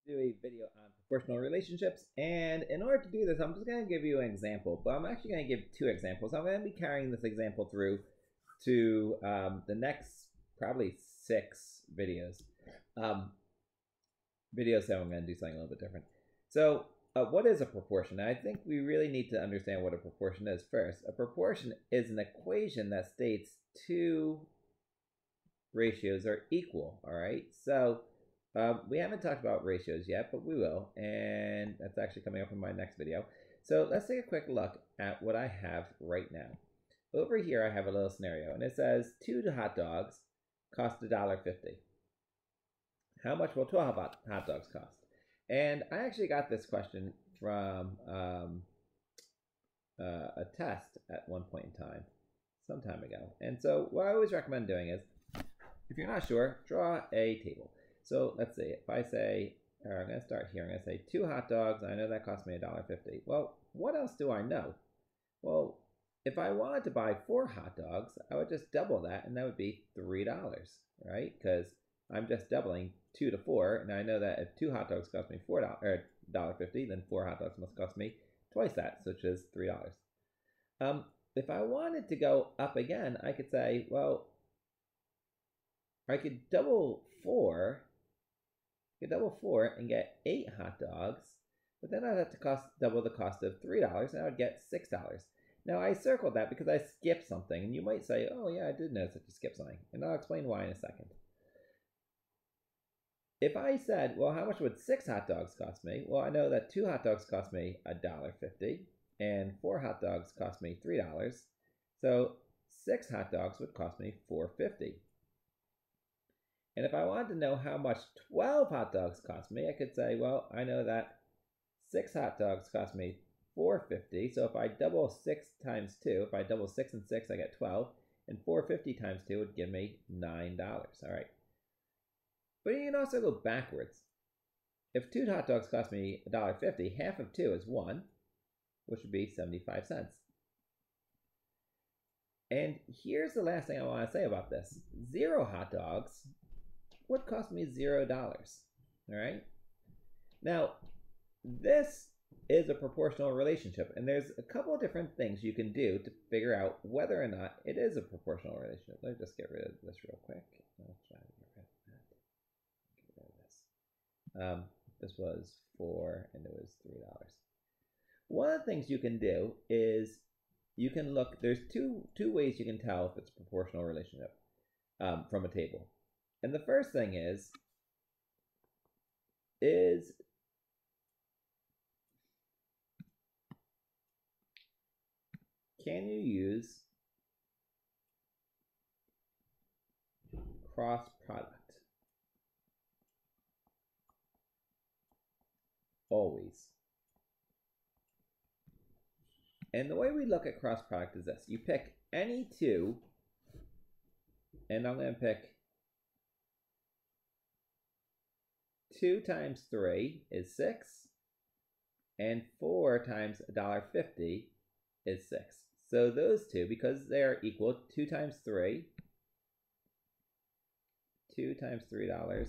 Do a video on proportional relationships, and in order to do this I'm just going to give you an example, but I'm actually going to give two examples. I'm going to be carrying this example through to the next probably 6 videos videos that I'm going to do something a little bit different. So what is a proportion? I think we really need to understand what a proportion is first. A proportion is an equation that states two ratios are equal. All right, so we haven't talked about ratios yet, but we will, and that's actually coming up in my next video. So let's take a quick look at what I have right now. Over here I have a little scenario, and it says 2 hot dogs cost $1.50. How much will 12 hot dogs cost? And I actually got this question from a test at one point in time, some time ago. And so what I always recommend doing is, if you're not sure, draw a table. So let's see, if I say, I'm going to start here, I'm going to say 2 hot dogs, I know that cost me $1.50. Well, what else do I know? Well, if I wanted to buy 4 hot dogs, I would just double that, and that would be $3, right? Because I'm just doubling 2 to 4, and I know that if 2 hot dogs cost me $1.50, then 4 hot dogs must cost me twice that, such as $3. If I wanted to go up again, I could say, well, I could double 4 and get 8 hot dogs, but then I'd have to double the cost of $3, and I would get $6. Now I circled that because I skipped something, and you might say, oh yeah, I did notice that you skipped something, and I'll explain why in a second. If I said, well, how much would 6 hot dogs cost me? Well, I know that 2 hot dogs cost me $1.50, and 4 hot dogs cost me $3. So 6 hot dogs would cost me $4.50. And if I wanted to know how much 12 hot dogs cost me, I could say, well, I know that 6 hot dogs cost me $4.50. So if I double 6 times 2, if I double 6 and 6, I get 12. And $4.50 times 2 would give me $9. All right. But you can also go backwards. If 2 hot dogs cost me $1.50, half of 2 is 1, which would be 75 cents. And here's the last thing I want to say about this. 0 hot dogs would cost me $0. All right. Now, this is a proportional relationship, and there's a couple of different things you can do to figure out whether or not it is a proportional relationship. Let me just get rid of this real quick. I'll try to get rid of that. Get rid of this. This was 4, and it was $3. One of the things you can do is you can look. There's two ways you can tell if it's a proportional relationship from a table. And the first thing is can you use cross product? Always. And the way we look at cross product is this. You pick any 2, and I'm going to pick 2 times 3 is 6, and 4 times $1.50 is 6. So those 2, because they are equal, 2 times 3, 2 times $3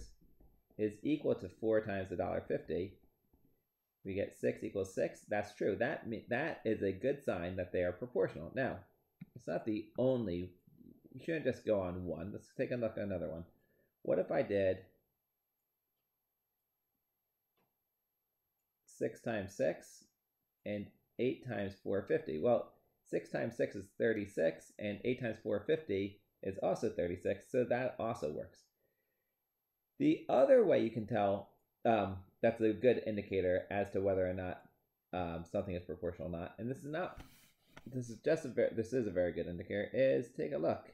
is equal to 4 times $1.50. We get 6 equals 6. That's true. That is a good sign that they are proportional. Now, it's not the only. You shouldn't just go on one. Let's take a look at another one. What if I did 6 times 6 and 8 times 450? Well, 6 times 6 is 36, and 8 times 450 is also 36, so that also works. The other way you can tell that's a good indicator as to whether or not something is proportional or not, and this is a very good indicator, is take a look.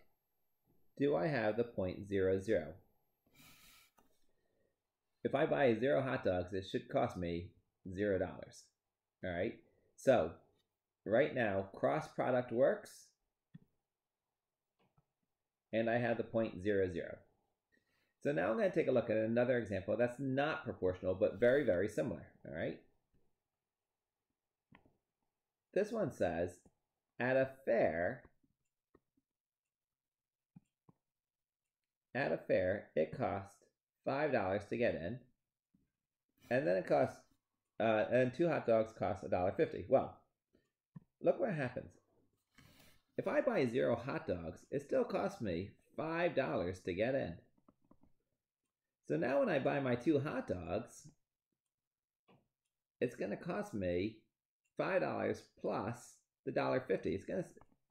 Do I have the 0.00? If I buy 0 hot dogs, it should cost me $0. All right. So right now, cross product works, and I have the 0.00. So now I'm going to take a look at another example that's not proportional, but very, very similar. All right. This one says, at a fair, it cost $5 to get in, and then it costs, and 2 hot dogs cost $1.50. Well, look what happens. If I buy 0 hot dogs, it still costs me $5 to get in. So now when I buy my 2 hot dogs, it's going to cost me $5 plus the $1.50.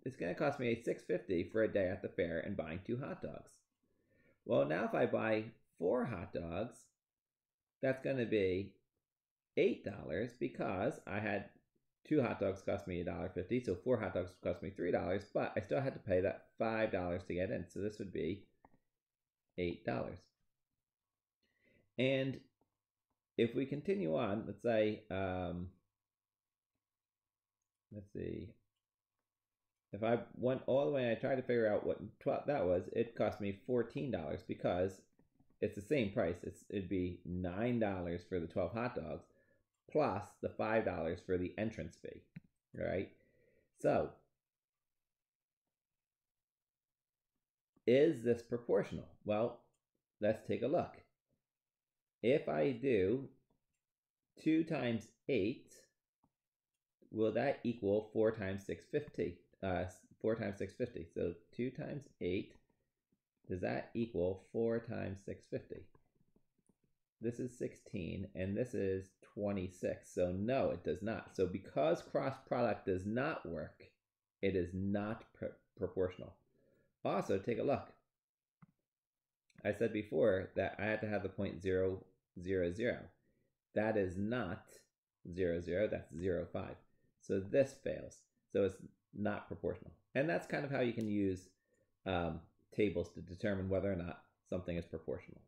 It's going to cost me $6.50 for a day at the fair and buying 2 hot dogs. Well, now if I buy 4 hot dogs, that's going to be $8 because I had 2 hot dogs cost me $1.50, so 4 hot dogs cost me $3, but I still had to pay that $5 to get in, so this would be $8. And if we continue on, let's say, let's see, if I went all the way and I tried to figure out what that was, it cost me $14 because it's the same price. It'd be $9 for the 12 hot dogs plus the $5 for the entrance fee, right? So, is this proportional? Well, let's take a look. If I do 2 times 8, will that equal 4 times 650? 4 times 650. So 2 times 8, does that equal 4 times 650? This is 16, and this is 26. So no, it does not. So because cross product does not work, it is not proportional. Also, take a look. I said before that I had to have the point 0, 0, 0. That is not 0, 0. That's 0, 5. So this fails. So it's not proportional. And that's kind of how you can use tables to determine whether or not something is proportional.